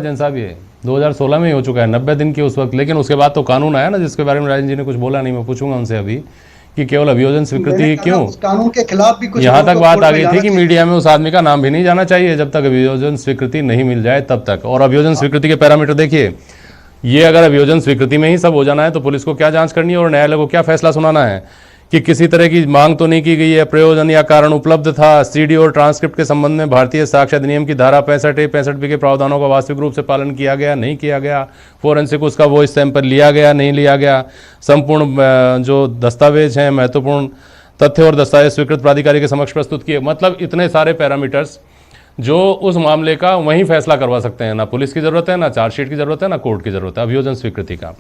जैन साहब ये 2016 में ही हो चुका है, 90 दिन की उस वक्त। लेकिन उसके बाद तो कानून आया ना, जिसके बारे में राजन जी ने कुछ बोला नहीं। मैं पूछूंगा उनसे अभी कि केवल अभियोजन स्वीकृति क्यों, कानून के खिलाफ भी कुछ यहाँ तक बात आ गई थी कि मीडिया में उस आदमी का नाम भी नहीं जाना चाहिए जब तक अभियोजन स्वीकृति नहीं मिल जाए तब तक। और अभियोजन स्वीकृति के पैरामीटर देखिए, ये अगर अभियोजन स्वीकृति में ही सब हो जाना है तो पुलिस को क्या जांच करनी है और न्यायालय को क्या फैसला सुनाना है कि किसी तरह की मांग तो नहीं की गई है, प्रयोजन या कारण उपलब्ध था, सीडी और ट्रांसक्रिप्ट के संबंध में भारतीय साक्ष्य अधिनियम की धारा 65A-65B के प्रावधानों का वास्तविक रूप से पालन किया गया नहीं किया गया, फोरेंसिक उसका वॉइस सैंपल लिया गया नहीं लिया गया, संपूर्ण जो दस्तावेज हैं महत्वपूर्ण तथ्य और दस्तावेज स्वीकृत प्राधिकारी के समक्ष प्रस्तुत किए। मतलब इतने सारे पैरामीटर्स जो उस मामले का वहीं फैसला करवा सकते हैं। ना पुलिस की ज़रूरत है, ना चार्जशीट की ज़रूरत है, ना कोर्ट की ज़रूरत है अभियोजन स्वीकृति का।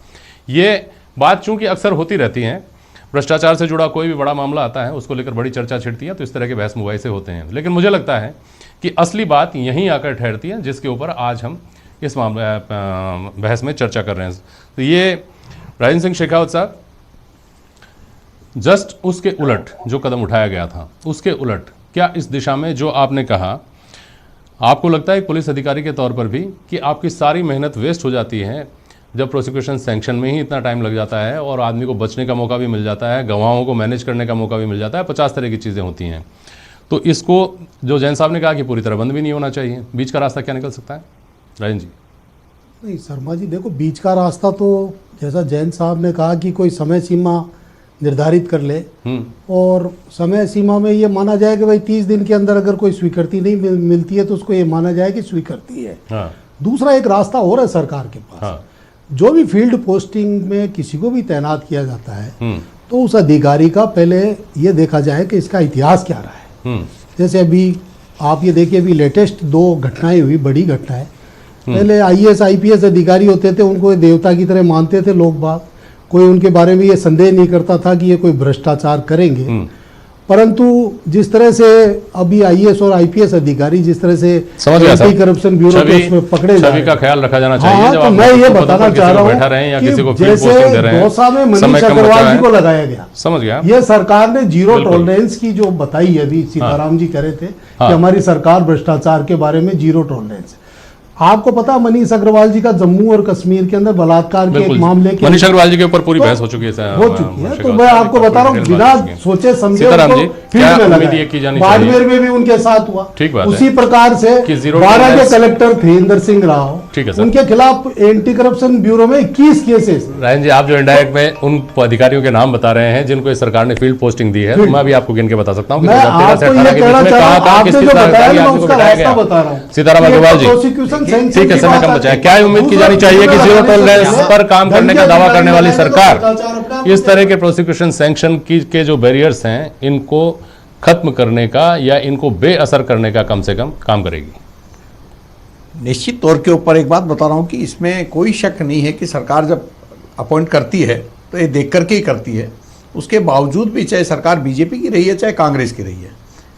ये बात चूंकि अक्सर होती रहती हैं, भ्रष्टाचार से जुड़ा कोई भी बड़ा मामला आता है उसको लेकर बड़ी चर्चा छिड़ती है, तो इस तरह के बहस मुबाहिसे होते हैं। लेकिन मुझे लगता है कि असली बात यहीं आकर ठहरती है जिसके ऊपर आज हम इस मामले बहस में चर्चा कर रहे हैं। तो ये राजेंद्र सिंह शेखावत साहब, जस्ट उसके उलट जो कदम उठाया गया था उसके उलट क्या इस दिशा में जो आपने कहा, आपको लगता है पुलिस अधिकारी के तौर पर भी कि आपकी सारी मेहनत वेस्ट हो जाती है जब प्रोसिक्यूशन सैंक्शन में ही इतना टाइम लग जाता है और आदमी को बचने का मौका भी मिल जाता है, गवाहों को मैनेज करने का मौका भी मिल जाता है, 50 तरह की चीज़ें होती हैं। तो इसको जो जैन साहब ने कहा कि पूरी तरह बंद भी नहीं होना चाहिए, बीच का रास्ता क्या निकल सकता है राजन जी? नहीं शर्मा जी, देखो बीच का रास्ता तो जैसा जैन साहब ने कहा कि कोई समय सीमा निर्धारित कर ले और समय सीमा में ये माना जाए कि भाई 30 दिन के अंदर अगर कोई स्वीकृति नहीं मिलती है तो उसको ये माना जाए कि स्वीकृति है। हाँ। दूसरा एक रास्ता और है सरकार के पास। हाँ। जो भी फील्ड पोस्टिंग में किसी को भी तैनात किया जाता है तो उस अधिकारी का पहले ये देखा जाए कि इसका इतिहास क्या रहा है। जैसे अभी आप ये देखिए, अभी लेटेस्ट 2 घटनाएं हुई, बड़ी घटनाएं। पहले IAS IPS अधिकारी होते थे, उनको देवता की तरह मानते थे लोग बाग, कोई उनके बारे में ये संदेह नहीं करता था कि ये कोई भ्रष्टाचार करेंगे। परंतु जिस तरह से अभी IAS और IPS अधिकारी जिस तरह से एंटी करप्शन ब्यूरो के उसमें पकड़े जा रहे हैं, का ख्याल रखा जाना चाहिए। हाँ, तो मैं ये बताना चाह रहा हूँ कि जैसे दौसा में मनीष अग्रवाल जी को लगाया गया, समझ गया, ये सरकार ने जीरो टॉलरेंस की जो बताई है, अभी सीताराम जी कह रहे थे कि हमारी सरकार भ्रष्टाचार के बारे में जीरो टॉलरेंस। आपको पता मनीष अग्रवाल जी का जम्मू और कश्मीर के अंदर बलात्कार के एक मामले के मनीष अग्रवाल जी के ऊपर पूरी बहस हो चुकी है। तो मैं आपको बता रहा हूँ बिना सोचे समझे फील्ड में लगाया। बाड़मेर में भी उनके साथ हुआ। उसी प्रकार से 12 के कलेक्टर थे इंदर सिंह राव, उनके खिलाफ एंटी करप्शन ब्यूरो में 21 केसेस। राजन जी, आप जो इंडायरेक्ट में उन अधिकारियों के नाम बता रहे हैं जिनको इस सरकार ने फील्ड पोस्टिंग दी है, तो मैं भी आपको गिन के बता सकता हूँ। सीताराम अग्रवाल जी, ठीक है, समय कम बचा है। क्या उम्मीद की जानी चाहिए कि जीरो टॉलरेंस पर काम करने का दावा करने वाली सरकार इस तरह के प्रोसिक्यूशन सैंक्शन के जो बैरियर्स हैं इनको खत्म करने का या इनको बेअसर करने का कम से कम काम करेगी? निश्चित तौर के ऊपर एक बात बता रहा हूं कि इसमें कोई शक नहीं है कि सरकार जब अपॉइंट करती है तो ये देख करके ही करती है। उसके बावजूद भी चाहे सरकार बीजेपी की रही है चाहे कांग्रेस की रही है,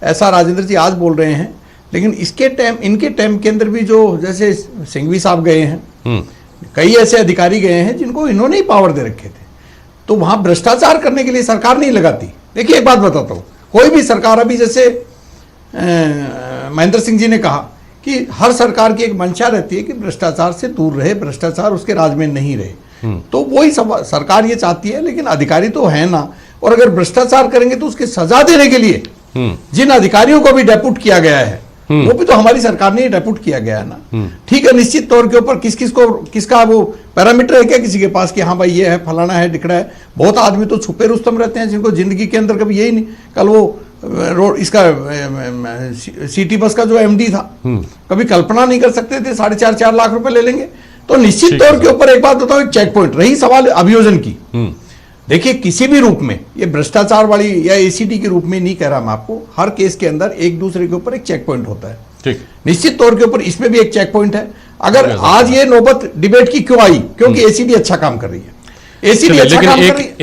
ऐसा राजेंद्र जी आज बोल रहे हैं, लेकिन इनके टाइम के अंदर भी जो जैसे सिंघवी साहब गए हैं, कई ऐसे अधिकारी गए हैं जिनको इन्होंने ही पावर दे रखे थे, तो वहां भ्रष्टाचार करने के लिए सरकार नहीं लगाती। देखिए एक बात बताता हूँ, कोई भी सरकार, अभी जैसे महेंद्र सिंह जी ने कहा कि हर सरकार की एक मंशा रहती है कि भ्रष्टाचार से दूर रहे, भ्रष्टाचार उसके राज में नहीं रहे, तो वही सरकार ये चाहती है। लेकिन अधिकारी तो है ना, और अगर भ्रष्टाचार करेंगे तो उसकी सजा देने के लिए जिन अधिकारियों को भी डेपुट किया गया है वो भी तो हमारी सरकार ने डेपुट किया गया है ना। ठीक है, निश्चित तौर के ऊपर किसका वो पैरामीटर है क्या किसी के पास कि हाँ भाई ये है, फलाना है, डिकड़ा है। बहुत आदमी तो छुपे रुस्तम रहते हैं जिनको जिंदगी के अंदर कभी यही नहीं। कल वो इसका सिटी बस का जो MD था, कभी कल्पना नहीं कर सकते थे 4.5 लाख रुपए ले लेंगे। तो निश्चित तौर के ऊपर एक बात बताओ, एक चेक पॉइंट रही सवाल अभियोजन की। देखिए किसी भी रूप में, ये भ्रष्टाचार वाली या ACT के रूप में नहीं कह रहा मैं आपको, हर केस के अंदर एक दूसरे के ऊपर एक चेक पॉइंट होता है। ठीक, निश्चित तौर के ऊपर इसमें भी एक चेक पॉइंट है। अगर आज ये नौबत डिबेट की क्यों आई, क्योंकि ACT अच्छा काम कर रही है, ACT अच्छा काम कर रही है।